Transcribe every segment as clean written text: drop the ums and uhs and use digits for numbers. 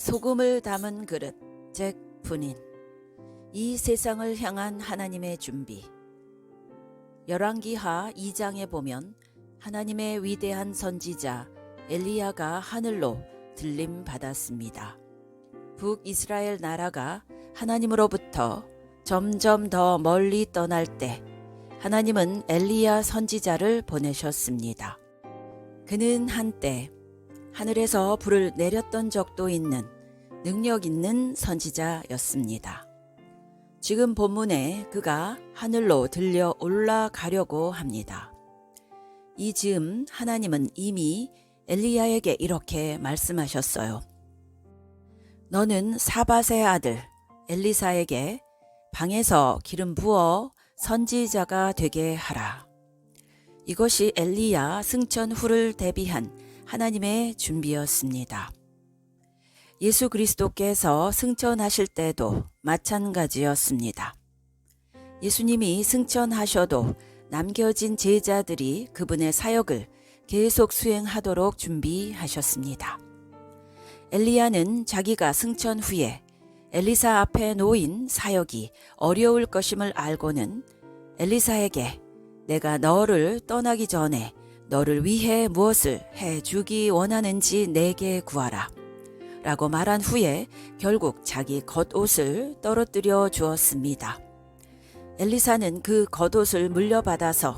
소금을 담은 그릇, 잭 분인. 이 세상을 향한 하나님의 준비. 열왕기하 2장에 보면 하나님의 위대한 선지자 엘리야가 하늘로 들림 받았습니다. 북이스라엘 나라가 하나님으로부터 점점 더 멀리 떠날 때 하나님은 엘리야 선지자를 보내셨습니다. 그는 한때 하늘에서 불을 내렸던 적도 있는 능력 있는 선지자였습니다. 지금 본문에 그가 하늘로 들려 올라가려고 합니다. 이 즈음 하나님은 이미 엘리야에게 이렇게 말씀하셨어요. 너는 사밧의 아들 엘리사에게 방에서 기름 부어 선지자가 되게 하라. 이것이 엘리야 승천 후를 대비한 하나님의 준비였습니다. 예수 그리스도께서 승천하실 때도 마찬가지였습니다. 예수님이 승천하셔도 남겨진 제자들이 그분의 사역을 계속 수행하도록 준비하셨습니다. 엘리야는 자기가 승천 후에 엘리사 앞에 놓인 사역이 어려울 것임을 알고는 엘리사에게 내가 너를 떠나기 전에 너를 위해 무엇을 해주기 원하는지 내게 구하라 라고 말한 후에 결국 자기 겉옷을 떨어뜨려 주었습니다. 엘리사는 그 겉옷을 물려받아서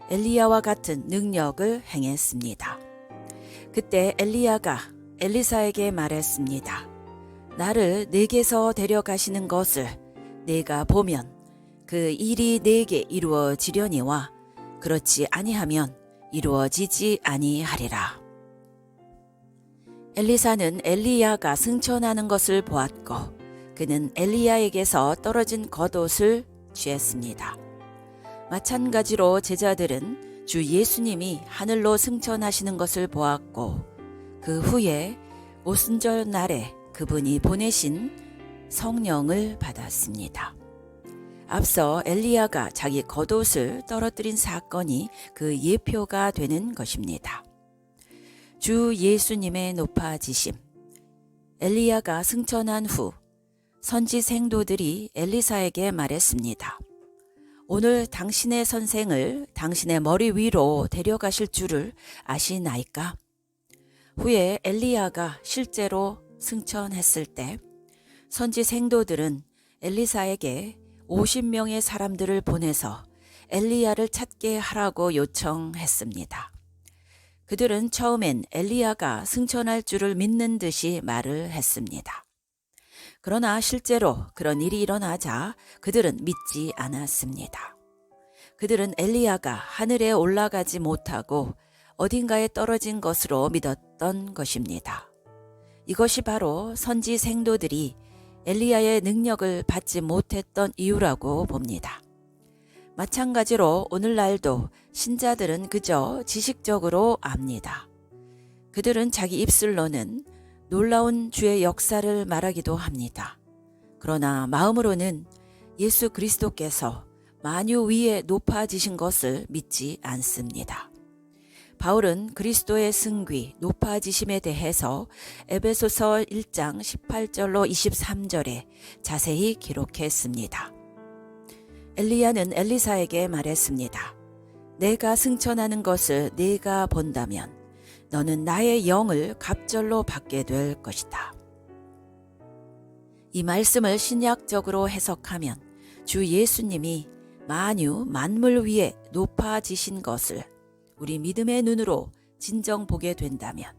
엘리야와 같은 능력을 행했습니다. 그때 엘리야가 엘리사에게 말했습니다. 나를 내게서 데려가시는 것을 내가 보면 그 일이 내게 이루어지려니와 그렇지 아니하면 이루어지지 아니하리라. 엘리사는 엘리야가 승천하는 것을 보았고 그는 엘리야에게서 떨어진 겉옷을 취했습니다. 마찬가지로 제자들은 주 예수님이 하늘로 승천하시는 것을 보았고 그 후에 오순절 날에 그분이 보내신 성령을 받았습니다. 앞서 엘리야가 자기 겉옷을 떨어뜨린 사건이 그 예표가 되는 것입니다. 주 예수님의 높아지심. 엘리야가 승천한 후 선지 생도들이 엘리사에게 말했습니다. 오늘 당신의 선생을 당신의 머리 위로 데려가실 줄을 아시나이까? 후에 엘리야가 실제로 승천했을 때 선지 생도들은 엘리사에게 50명의 사람들을 보내서 엘리야를 찾게 하라고 요청했습니다. 그들은 처음엔 엘리야가 승천할 줄을 믿는 듯이 말을 했습니다. 그러나 실제로 그런 일이 일어나자 그들은 믿지 않았습니다. 그들은 엘리야가 하늘에 올라가지 못하고 어딘가에 떨어진 것으로 믿었던 것입니다. 이것이 바로 선지 생도들이 엘리야의 능력을 받지 못했던 이유라고 봅니다. 마찬가지로 오늘날도 신자들은 그저 지식적으로 압니다. 그들은 자기 입술로는 놀라운 주의 역사를 말하기도 합니다. 그러나 마음으로는 예수 그리스도께서 만유 위에 높아지신 것을 믿지 않습니다. 바울은 그리스도의 승귀, 높아지심에 대해서 에베소서 1장 18절로 23절에 자세히 기록했습니다. 엘리야는 엘리사에게 말했습니다. 내가 승천하는 것을 네가 본다면 너는 나의 영을 갑절로 받게 될 것이다. 이 말씀을 신약적으로 해석하면 주 예수님이 만유, 만물 위에 높아지신 것을 우리 믿음의 눈으로 진정 보게 된다면,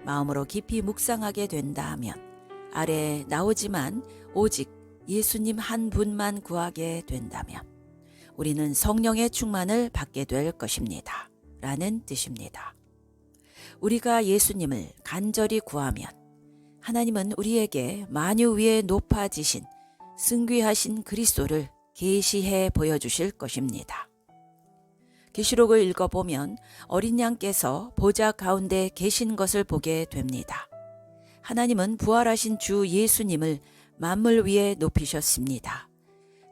마음으로 깊이 묵상하게 된다면 아래에 나오지만 오직 예수님 한 분만 구하게 된다면 우리는 성령의 충만을 받게 될 것입니다. 라는 뜻입니다. 우리가 예수님을 간절히 구하면 하나님은 우리에게 만유 위에 높아지신 승귀하신 그리스도를 계시해 보여주실 것입니다. 계시록을 읽어보면 어린 양께서 보좌 가운데 계신 것을 보게 됩니다. 하나님은 부활하신 주 예수님을 만물 위에 높이셨습니다.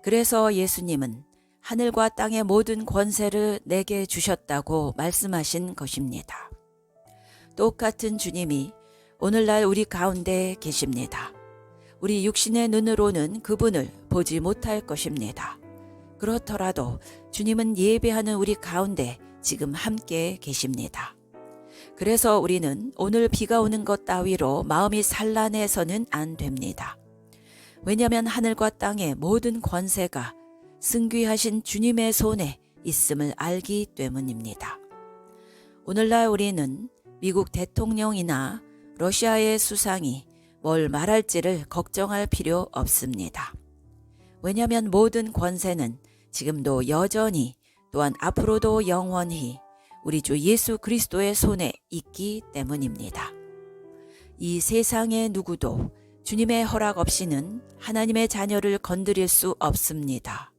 그래서 예수님은 하늘과 땅의 모든 권세를 내게 주셨다고 말씀하신 것입니다. 똑같은 주님이 오늘날 우리 가운데 계십니다. 우리 육신의 눈으로는 그분을 보지 못할 것입니다. 그렇더라도 주님은 예배하는 우리 가운데 지금 함께 계십니다. 그래서 우리는 오늘 비가 오는 것 따위로 마음이 산란해서는 안 됩니다. 왜냐하면 하늘과 땅의 모든 권세가 승귀하신 주님의 손에 있음을 알기 때문입니다. 오늘날 우리는 미국 대통령이나 러시아의 수상이 뭘 말할지를 걱정할 필요 없습니다. 왜냐하면 모든 권세는 지금도 여전히 또한 앞으로도 영원히 우리 주 예수 그리스도의 손에 있기 때문입니다. 이 세상의 누구도 주님의 허락 없이는 하나님의 자녀를 건드릴 수 없습니다.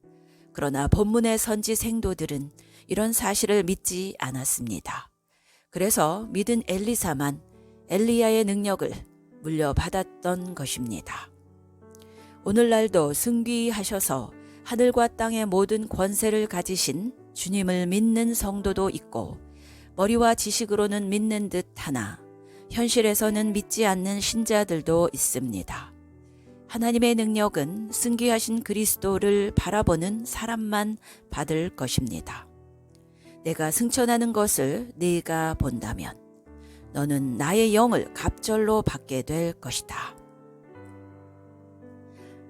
그러나 본문의 선지 생도들은 이런 사실을 믿지 않았습니다. 그래서 믿은 엘리사만 엘리야의 능력을 물려받았던 것입니다. 오늘날도 승귀하셔서 하늘과 땅의 모든 권세를 가지신 주님을 믿는 성도도 있고 머리와 지식으로는 믿는 듯 하나 현실에서는 믿지 않는 신자들도 있습니다. 하나님의 능력은 승귀하신 그리스도를 바라보는 사람만 받을 것입니다. 내가 승천하는 것을 네가 본다면 너는 나의 영을 갑절로 받게 될 것이다.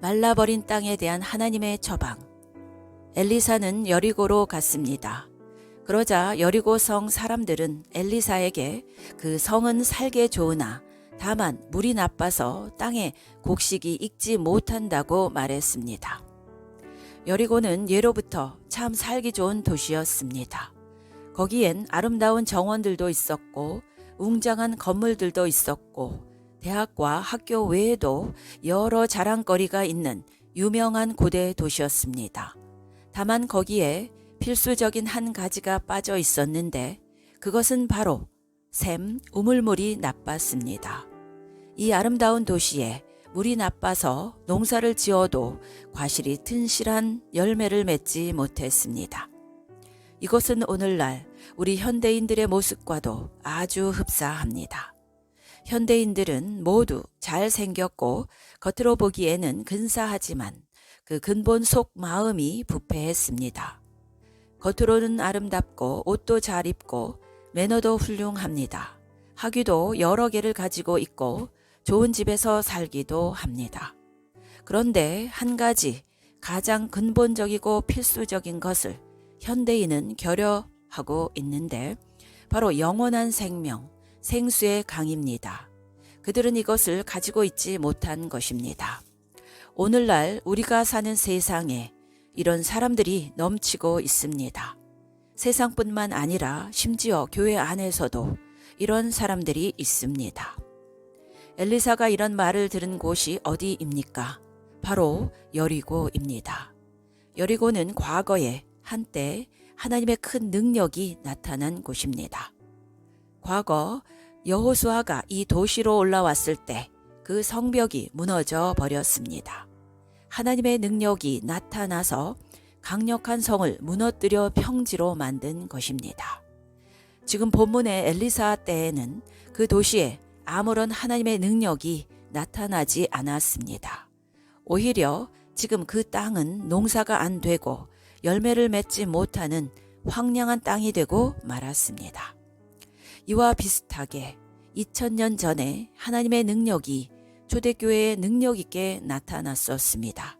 말라버린 땅에 대한 하나님의 처방. 엘리사는 여리고로 갔습니다. 그러자 여리고 성 사람들은 엘리사에게 그 성은 살기 좋으나 다만 물이 나빠서 땅에 곡식이 익지 못한다고 말했습니다. 여리고는 예로부터 참 살기 좋은 도시였습니다. 거기엔 아름다운 정원들도 있었고 웅장한 건물들도 있었고 대학과 학교 외에도 여러 자랑거리가 있는 유명한 고대 도시였습니다. 다만 거기에 필수적인 한 가지가 빠져 있었는데 그것은 바로 샘, 우물물이 나빴습니다. 이 아름다운 도시에 물이 나빠서 농사를 지어도 과실이 튼실한 열매를 맺지 못했습니다. 이것은 오늘날 우리 현대인들의 모습과도 아주 흡사합니다. 현대인들은 모두 잘생겼고 겉으로 보기에는 근사하지만 그 근본 속 마음이 부패했습니다. 겉으로는 아름답고 옷도 잘 입고 매너도 훌륭합니다. 학위도 여러 개를 가지고 있고 좋은 집에서 살기도 합니다. 그런데 한 가지 가장 근본적이고 필수적인 것을 현대인은 결여하고 있는데 바로 영원한 생명, 생수의 강입니다. 그들은 이것을 가지고 있지 못한 것입니다. 오늘날 우리가 사는 세상에 이런 사람들이 넘치고 있습니다. 세상뿐만 아니라 심지어 교회 안에서도 이런 사람들이 있습니다. 엘리사가 이런 말을 들은 곳이 어디입니까? 바로 여리고입니다. 여리고는 과거에 한때 하나님의 큰 능력이 나타난 곳입니다. 과거 여호수아가 이 도시로 올라왔을 때 그 성벽이 무너져 버렸습니다. 하나님의 능력이 나타나서 강력한 성을 무너뜨려 평지로 만든 것입니다. 지금 본문의 엘리사 때에는 그 도시에 아무런 하나님의 능력이 나타나지 않았습니다. 오히려 지금 그 땅은 농사가 안 되고 열매를 맺지 못하는 황량한 땅이 되고 말았습니다. 이와 비슷하게 2000년 전에 하나님의 능력이 초대교회의 능력 있게 나타났었습니다.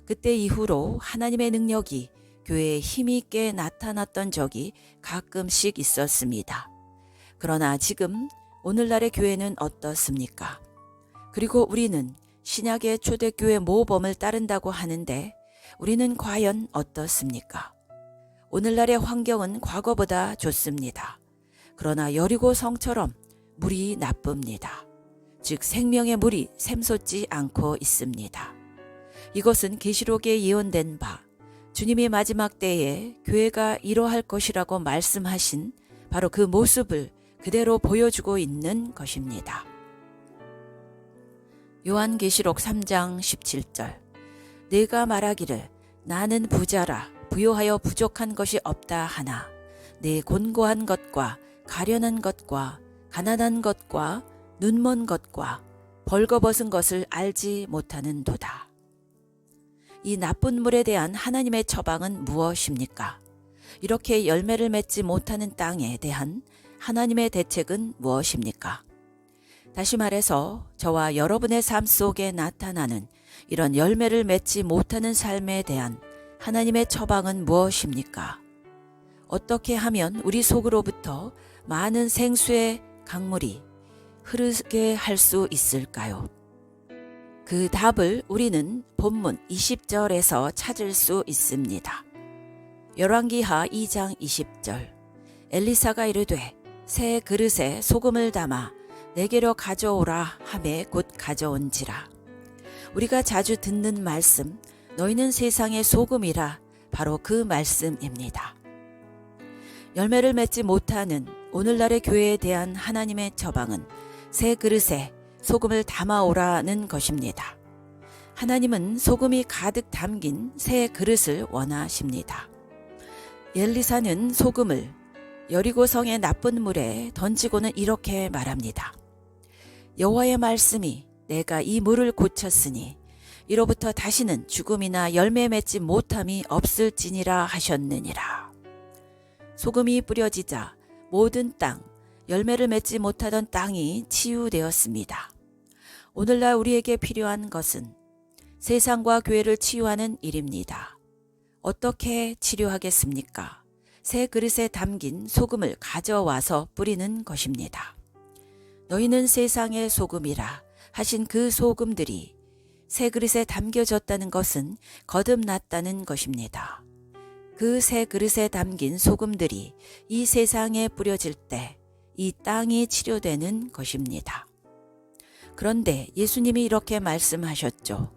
그때 이후로 하나님의 능력이 교회에 힘이 있게 나타났던 적이 가끔씩 있었습니다. 그러나 지금 오늘날의 교회는 어떻습니까? 그리고 우리는 신약의 초대교회 모범을 따른다고 하는데 우리는 과연 어떻습니까? 오늘날의 환경은 과거보다 좋습니다. 그러나 여리고 성처럼 물이 나쁩니다. 즉 생명의 물이 샘솟지 않고 있습니다. 이것은 계시록에 예언된 바 주님이 마지막 때에 교회가 이러할 것이라고 말씀하신 바로 그 모습을 그대로 보여주고 있는 것입니다. 요한계시록 3장 17절 내가 말하기를 나는 부자라 부요하여 부족한 것이 없다 하나 내 곤고한 것과 가련한 것과 가난한 것과 눈먼 것과 벌거벗은 것을 알지 못하는도다. 이 나쁜 물에 대한 하나님의 처방은 무엇입니까? 이렇게 열매를 맺지 못하는 땅에 대한 하나님의 대책은 무엇입니까? 다시 말해서 저와 여러분의 삶 속에 나타나는 이런 열매를 맺지 못하는 삶에 대한 하나님의 처방은 무엇입니까? 어떻게 하면 우리 속으로부터 많은 생수의 강물이 흐르게 할 수 있을까요? 그 답을 우리는 본문 20절에서 찾을 수 있습니다. 열왕기하 2장 20절. 엘리사가 이르되 새 그릇에 소금을 담아 내게로 가져오라 하매 곧 가져온지라. 우리가 자주 듣는 말씀, 너희는 세상의 소금이라, 바로 그 말씀입니다. 열매를 맺지 못하는 오늘날의 교회에 대한 하나님의 처방은 새 그릇에 소금을 담아오라는 것입니다. 하나님은 소금이 가득 담긴 새 그릇을 원하십니다. 엘리사는 소금을 여리고성의 나쁜 물에 던지고는 이렇게 말합니다. 여호와의 말씀이 내가 이 물을 고쳤으니 이로부터 다시는 죽음이나 열매 맺지 못함이 없을지니라 하셨느니라. 소금이 뿌려지자 모든 땅, 열매를 맺지 못하던 땅이 치유되었습니다. 오늘날 우리에게 필요한 것은 세상과 교회를 치유하는 일입니다. 어떻게 치료하겠습니까? 새 그릇에 담긴 소금을 가져와서 뿌리는 것입니다. 너희는 세상의 소금이라 하신 그 소금들이 새 그릇에 담겨졌다는 것은 거듭났다는 것입니다. 그 새 그릇에 담긴 소금들이 이 세상에 뿌려질 때 이 땅이 치료되는 것입니다. 그런데 예수님이 이렇게 말씀하셨죠.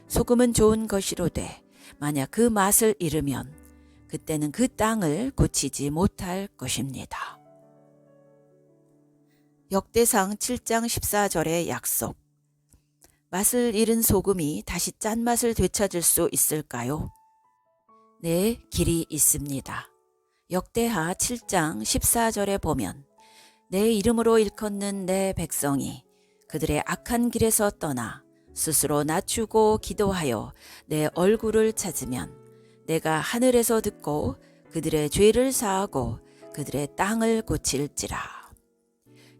소금은 좋은 것이로되 만약 그 맛을 잃으면 그때는 그 땅을 고치지 못할 것입니다. 역대상 7장 14절의 약속. 맛을 잃은 소금이 다시 짠맛을 되찾을 수 있을까요? 네, 길이 있습니다. 역대하 7장 14절에 보면 내 이름으로 일컫는 내 백성이 그들의 악한 길에서 떠나 스스로 낮추고 기도하여 내 얼굴을 찾으면 내가 하늘에서 듣고 그들의 죄를 사하고 그들의 땅을 고칠지라.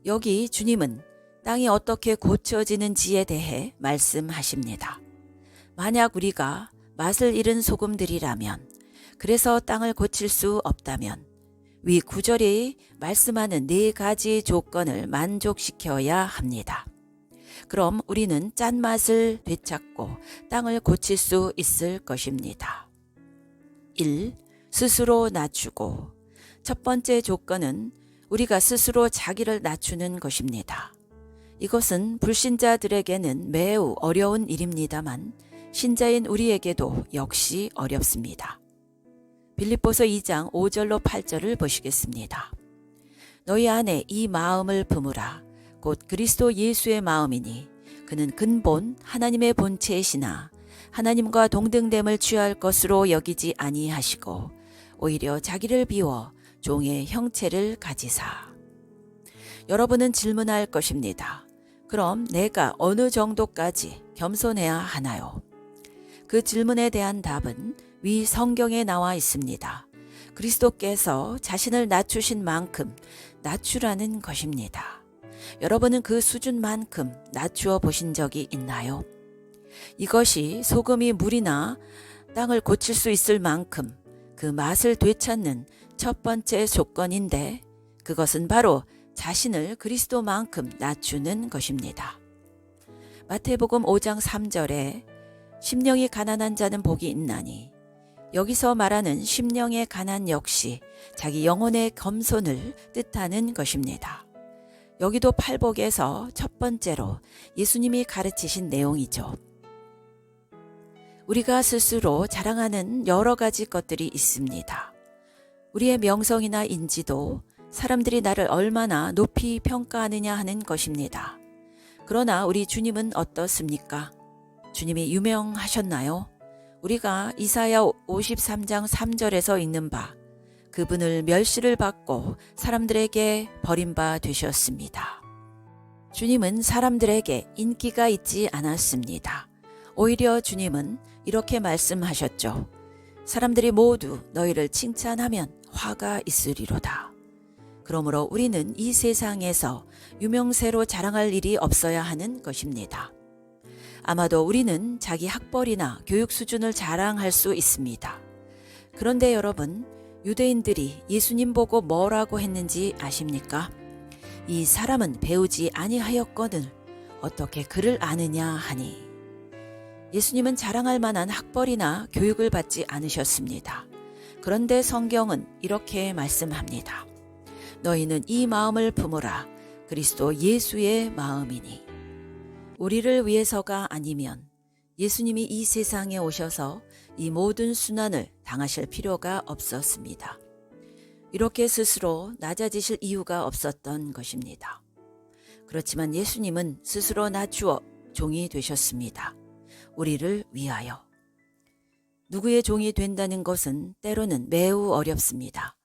여기 주님은 땅이 어떻게 고쳐지는지에 대해 말씀하십니다. 만약 우리가 맛을 잃은 소금들이라면, 그래서 땅을 고칠 수 없다면 위 구절이 말씀하는 4가지 조건을 만족시켜야 합니다. 그럼 우리는 짠맛을 되찾고 땅을 고칠 수 있을 것입니다. 1. 스스로 낮추고. 첫 번째 조건은 우리가 스스로 자기를 낮추는 것입니다. 이것은 불신자들에게는 매우 어려운 일입니다만 신자인 우리에게도 역시 어렵습니다. 빌립보서 2장 5절로 8절을 보시겠습니다. 너희 안에 이 마음을 품으라. 곧 그리스도 예수의 마음이니 그는 근본 하나님의 본체이시나 하나님과 동등됨을 취할 것으로 여기지 아니하시고 오히려 자기를 비워 종의 형체를 가지사. 여러분은 질문할 것입니다. 그럼 내가 어느 정도까지 겸손해야 하나요? 그 질문에 대한 답은 위 성경에 나와 있습니다. 그리스도께서 자신을 낮추신 만큼 낮추라는 것입니다. 여러분은 그 수준만큼 낮추어 보신 적이 있나요? 이것이 소금이 물이나 땅을 고칠 수 있을 만큼 그 맛을 되찾는 첫 번째 조건인데, 그것은 바로 자신을 그리스도만큼 낮추는 것입니다. 마태복음 5장 3절에 심령이 가난한 자는 복이 있나니, 여기서 말하는 심령의 가난 역시 자기 영혼의 겸손을 뜻하는 것입니다. 여기도 팔복에서 첫 번째로 예수님이 가르치신 내용이죠. 우리가 스스로 자랑하는 여러 가지 것들이 있습니다. 우리의 명성이나 인지도, 사람들이 나를 얼마나 높이 평가하느냐 하는 것입니다. 그러나 우리 주님은 어떻습니까? 주님이 유명하셨나요? 우리가 이사야 53장 3절에서 읽는 바, 그분을 멸시를 받고 사람들에게 버림바 되셨습니다. 주님은 사람들에게 인기가 있지 않았습니다. 오히려 주님은 이렇게 말씀하셨죠. 사람들이 모두 너희를 칭찬하면 화가 있으리로다. 그러므로 우리는 이 세상에서 유명세로 자랑할 일이 없어야 하는 것입니다. 아마도 우리는 자기 학벌이나 교육 수준을 자랑할 수 있습니다. 그런데 여러분, 유대인들이 예수님 보고 뭐라고 했는지 아십니까? 이 사람은 배우지 아니하였거늘 어떻게 그를 아느냐 하니. 예수님은 자랑할 만한 학벌이나 교육을 받지 않으셨습니다. 그런데 성경은 이렇게 말씀합니다. 너희는 이 마음을 품으라. 그리스도 예수의 마음이니. 우리를 위해서가 아니면 예수님이 이 세상에 오셔서 이 모든 순환을 당하실 필요가 없었습니다. 이렇게 스스로 낮아지실 이유가 없었던 것입니다. 그렇지만 예수님은 스스로 낮추어 종이 되셨습니다. 우리를 위하여. 누구의 종이 된다는 것은 때로는 매우 어렵습니다.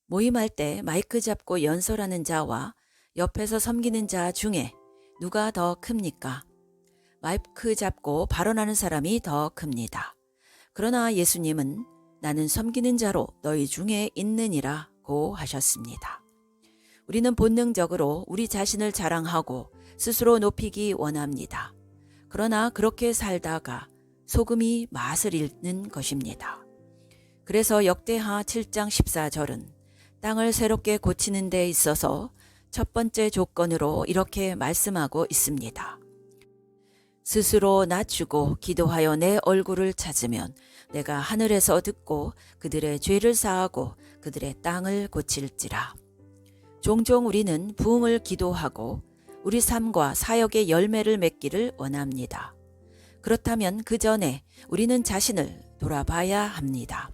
모임할 때 마이크 잡고 연설하는 자와 옆에서 섬기는 자 중에 누가 더 큽니까? 마이크 잡고 발언하는 사람이 더 큽니다. 그러나 예수님은 나는 섬기는 자로 너희 중에 있느니라고 하셨습니다. 우리는 본능적으로 우리 자신을 자랑하고 스스로 높이기 원합니다. 그러나 그렇게 살다가 소금이 맛을 잃는 것입니다. 그래서 역대하 7장 14절은 땅을 새롭게 고치는 데 있어서 첫 번째 조건으로 이렇게 말씀하고 있습니다. 스스로 낮추고 기도하여 내 얼굴을 찾으면 내가 하늘에서 듣고 그들의 죄를 사하고 그들의 땅을 고칠지라. 종종 우리는 부흥을 기도하고 우리 삶과 사역의 열매를 맺기를 원합니다. 그렇다면 그 전에 우리는 자신을 돌아봐야 합니다.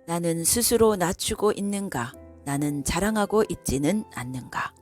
나는 스스로 낮추고 있는가? 나는 자랑하고 있지는 않는가?